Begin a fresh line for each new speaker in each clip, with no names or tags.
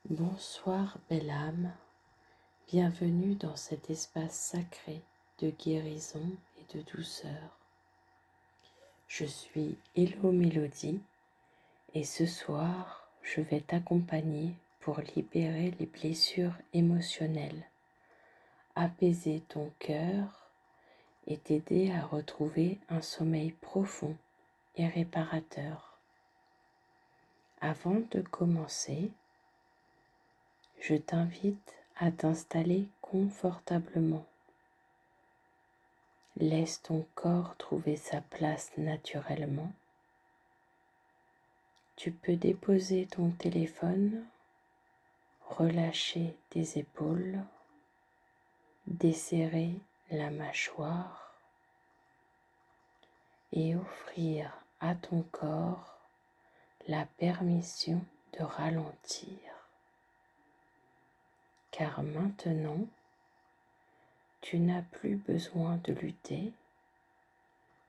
Bonsoir belle âme, bienvenue dans cet espace sacré de guérison et de douceur. Je suis Hello Mélodie et ce soir je vais t'accompagner pour libérer les blessures émotionnelles, apaiser ton cœur et t'aider à retrouver un sommeil profond et réparateur. Avant de commencer, je t'invite à t'installer confortablement. Laisse ton corps trouver sa place naturellement. Tu peux déposer ton téléphone, relâcher tes épaules, desserrer la mâchoire et offrir à ton corps la permission de ralentir. Car maintenant, tu n'as plus besoin de lutter,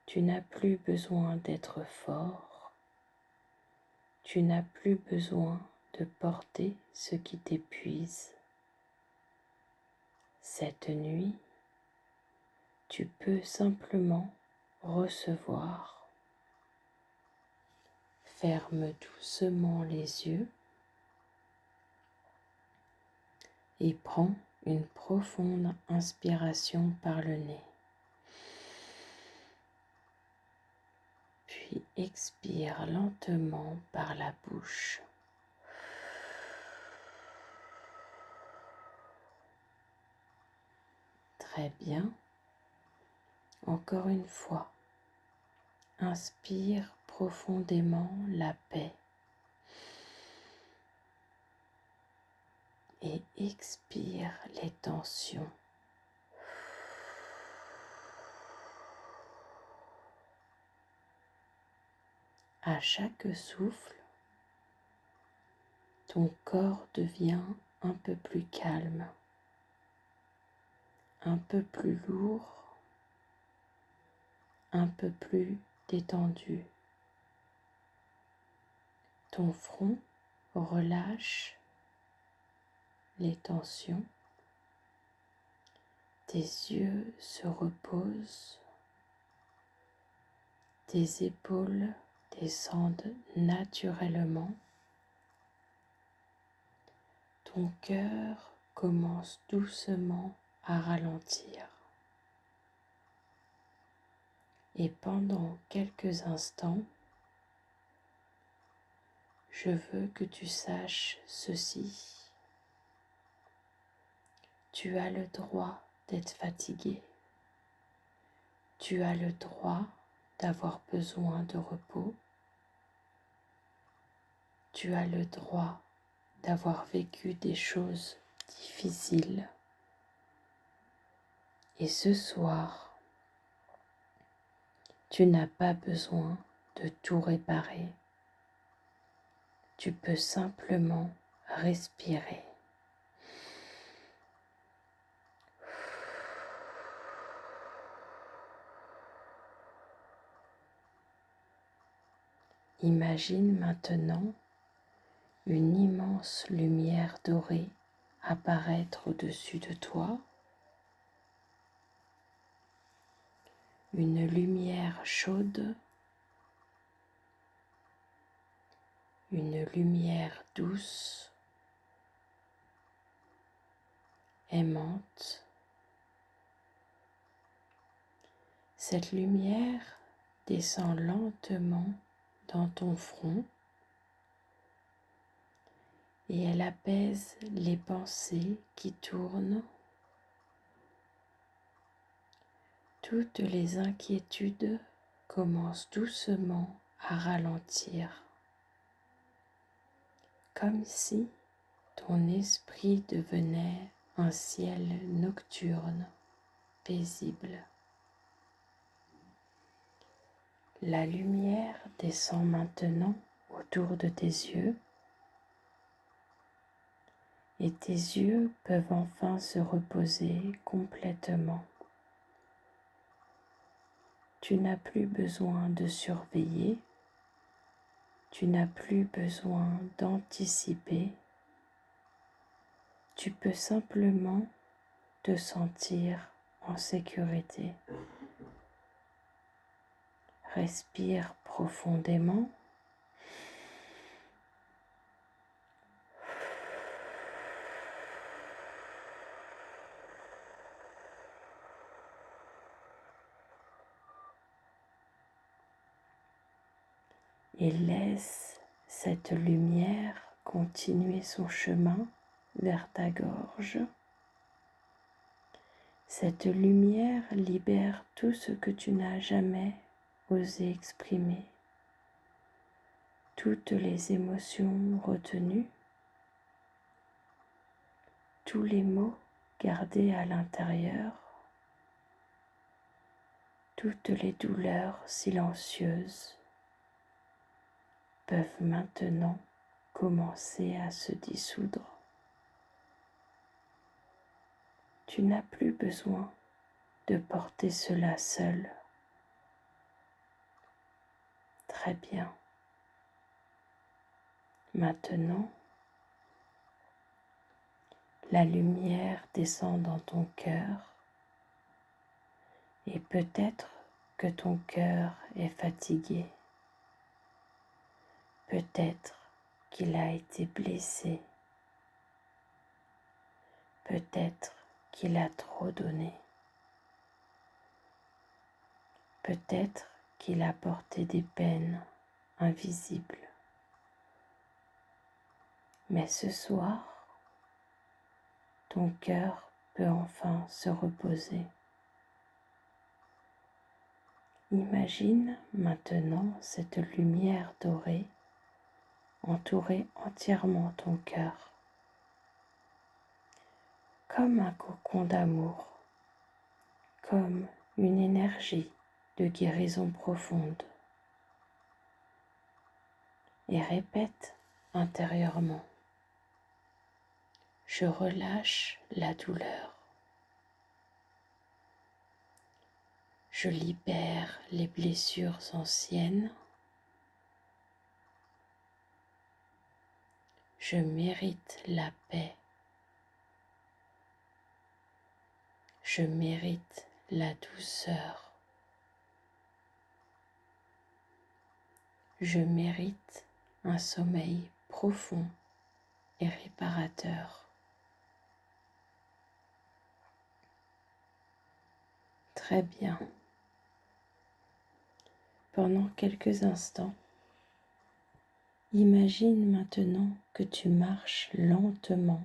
tu n'as plus besoin d'être fort, tu n'as plus besoin de porter ce qui t'épuise. Cette nuit, tu peux simplement recevoir. Ferme doucement les yeux et prends une profonde inspiration par le nez. Puis expire lentement par la bouche. Très bien. Encore une fois, inspire profondément la paix et expire les tensions. À chaque souffle, ton corps devient un peu plus calme, un peu plus lourd, un peu plus détendu. Ton front relâche les tensions. Tes yeux se reposent. Tes épaules descendent naturellement. Ton cœur commence doucement à ralentir. Et pendant quelques instants, je veux que tu saches ceci. Tu as le droit d'être fatigué. Tu as le droit d'avoir besoin de repos. Tu as le droit d'avoir vécu des choses difficiles. Et ce soir, tu n'as pas besoin de tout réparer. Tu peux simplement respirer. Imagine maintenant une immense lumière dorée apparaître au-dessus de toi. Une lumière chaude, une lumière douce, aimante. Cette lumière descend lentement dans ton front et elle apaise les pensées qui tournent. Toutes les inquiétudes commencent doucement à ralentir, comme si ton esprit devenait un ciel nocturne, paisible. La lumière descend maintenant autour de tes yeux et tes yeux peuvent enfin se reposer complètement. Tu n'as plus besoin de surveiller, tu n'as plus besoin d'anticiper, tu peux simplement te sentir en sécurité. Respire profondément. Et laisse cette lumière continuer son chemin vers ta gorge. Cette lumière libère tout ce que tu n'as jamais osé exprimer, toutes les émotions retenues, tous les mots gardés à l'intérieur, toutes les douleurs silencieuses peuvent maintenant commencer à se dissoudre. Tu n'as plus besoin de porter cela seul. Très bien. Maintenant, la lumière descend dans ton cœur et peut-être que ton cœur est fatigué. Peut-être qu'il a été blessé. Peut-être qu'il a trop donné. Peut-être qu'il a porté des peines invisibles. Mais ce soir, ton cœur peut enfin se reposer. Imagine maintenant cette lumière dorée entourer entièrement ton cœur, comme un cocon d'amour, comme une énergie de guérison profonde. Et répète intérieurement: je relâche la douleur. Je libère les blessures anciennes. Je mérite la paix. Je mérite la douceur. Je mérite un sommeil profond et réparateur. Très bien. Pendant quelques instants, imagine maintenant que tu marches lentement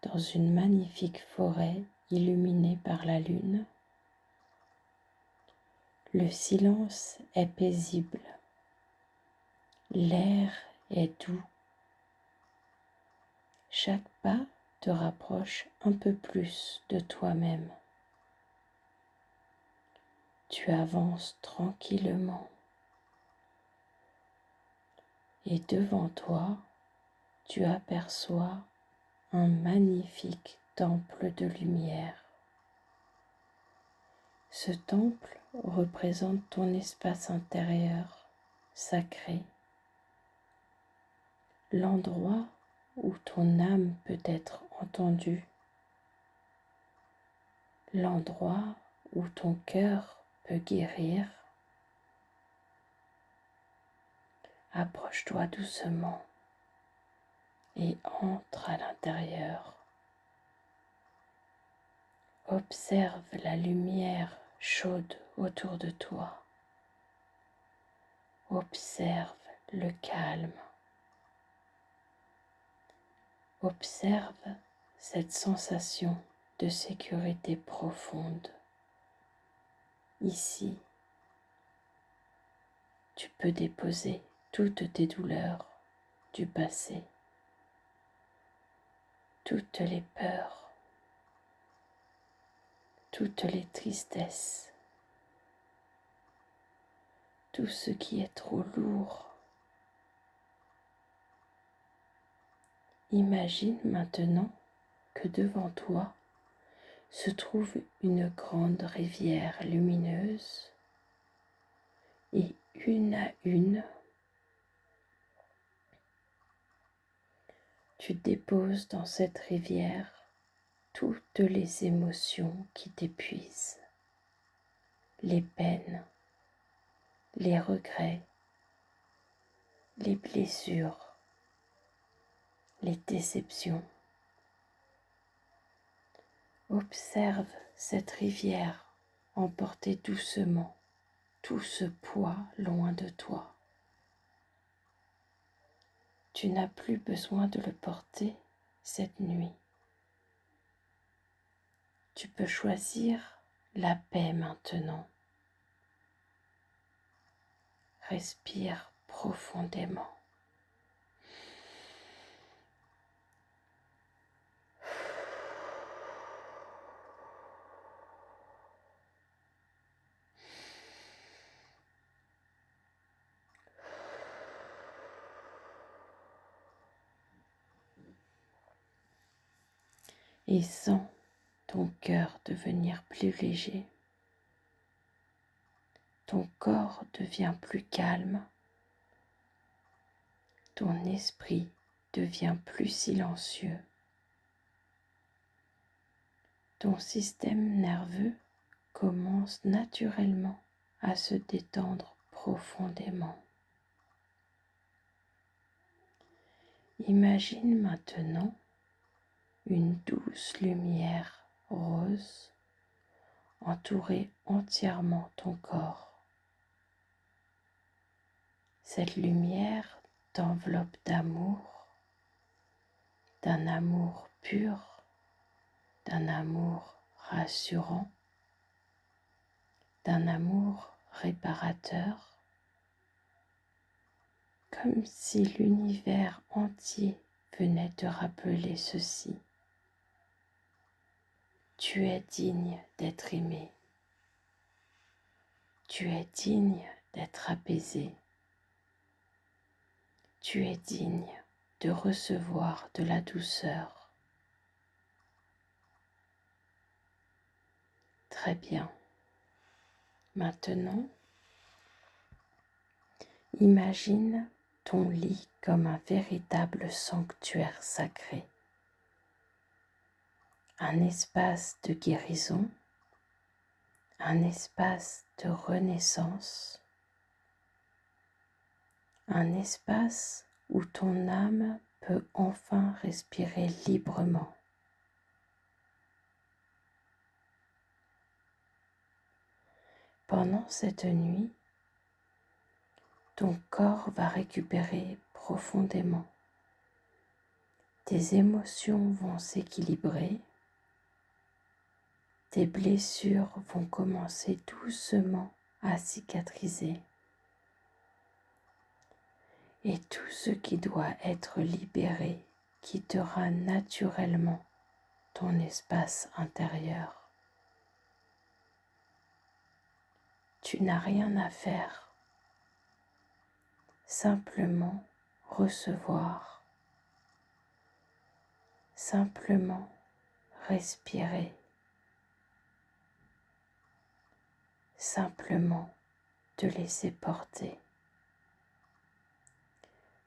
dans une magnifique forêt illuminée par la lune. Le silence est paisible. L'air est doux. Chaque pas te rapproche un peu plus de toi-même. Tu avances tranquillement. Et devant toi, tu aperçois un magnifique temple de lumière. Ce temple représente ton espace intérieur sacré, l'endroit où ton âme peut être entendue, l'endroit où ton cœur peut guérir. Approche-toi doucement et entre à l'intérieur. Observe la lumière chaude autour de toi. Observe le calme. Observe cette sensation de sécurité profonde. Ici, tu peux déposer toutes tes douleurs du passé, toutes les peurs, toutes les tristesses, tout ce qui est trop lourd. Imagine maintenant que devant toi se trouve une grande rivière lumineuse et une à une, tu déposes dans cette rivière toutes les émotions qui t'épuisent, les peines, les regrets, les blessures, les déceptions. Observe cette rivière emporter doucement tout ce poids loin de toi. Tu n'as plus besoin de le porter cette nuit. Tu peux choisir la paix maintenant. Respire profondément. Et sens ton cœur devenir plus léger. Ton corps devient plus calme. Ton esprit devient plus silencieux. Ton système nerveux commence naturellement à se détendre profondément. Imagine maintenant une douce lumière rose entourer entièrement ton corps. Cette lumière t'enveloppe d'amour, d'un amour pur, d'un amour rassurant, d'un amour réparateur, comme si l'univers entier venait te rappeler ceci. Tu es digne d'être aimé. Tu es digne d'être apaisé. Tu es digne de recevoir de la douceur. Très bien. Maintenant, imagine ton lit comme un véritable sanctuaire sacré. Un espace de guérison, un espace de renaissance, un espace où ton âme peut enfin respirer librement. Pendant cette nuit, ton corps va récupérer profondément. Tes émotions vont s'équilibrer. Tes blessures vont commencer doucement à cicatriser. Et tout ce qui doit être libéré quittera naturellement ton espace intérieur. Tu n'as rien à faire, simplement recevoir, simplement respirer, simplement te laisser porter.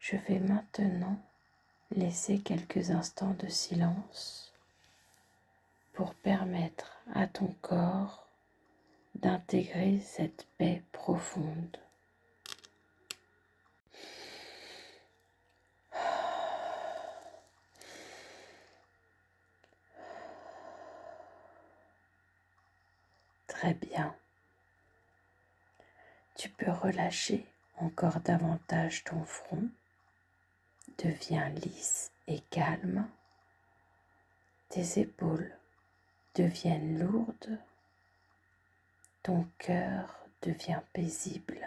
Je vais maintenant laisser quelques instants de silence pour permettre à ton corps d'intégrer cette paix profonde. Très bien. Tu peux relâcher encore davantage ton front. Deviens lisse et calme. Tes épaules deviennent lourdes. Ton cœur devient paisible.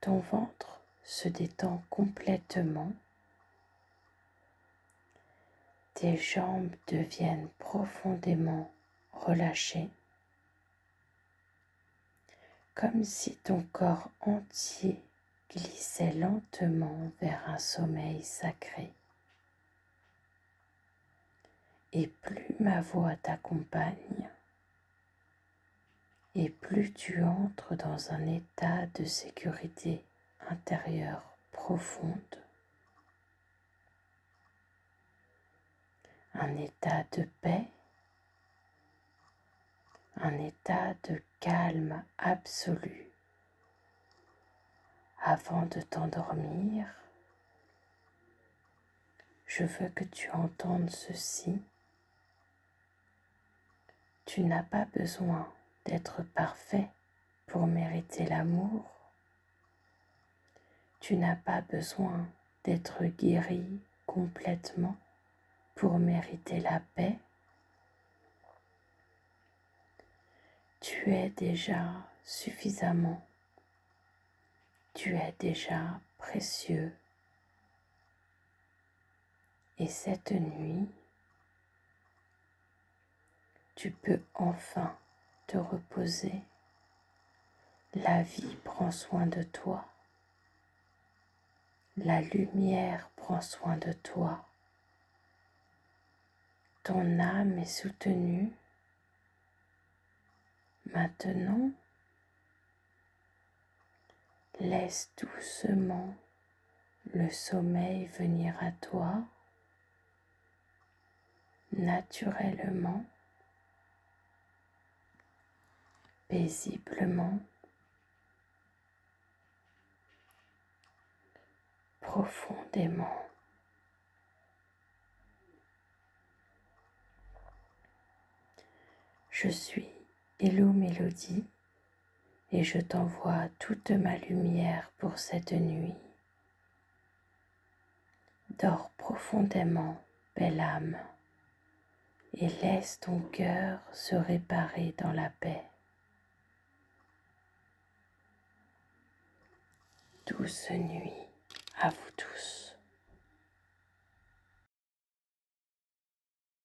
Ton ventre se détend complètement. Tes jambes deviennent profondément relâchées, comme si ton corps entier glissait lentement vers un sommeil sacré. Et plus ma voix t'accompagne, et plus tu entres dans un état de sécurité intérieure profonde, un état de paix, un état de calme absolu. Avant de t'endormir, je veux que tu entendes ceci. Tu n'as pas besoin d'être parfait pour mériter l'amour. Tu n'as pas besoin d'être guéri complètement pour mériter la paix. Tu es déjà suffisamment. Tu es déjà précieux. Et cette nuit, tu peux enfin te reposer. La vie prend soin de toi. La lumière prend soin de toi. Ton âme est soutenue. Maintenant, laisse doucement le sommeil venir à toi, naturellement, paisiblement, profondément. Je suis Hello Mélodie et je t'envoie toute ma lumière pour cette nuit. Dors profondément, belle âme, et laisse ton cœur se réparer dans la paix. Douce nuit à vous tous.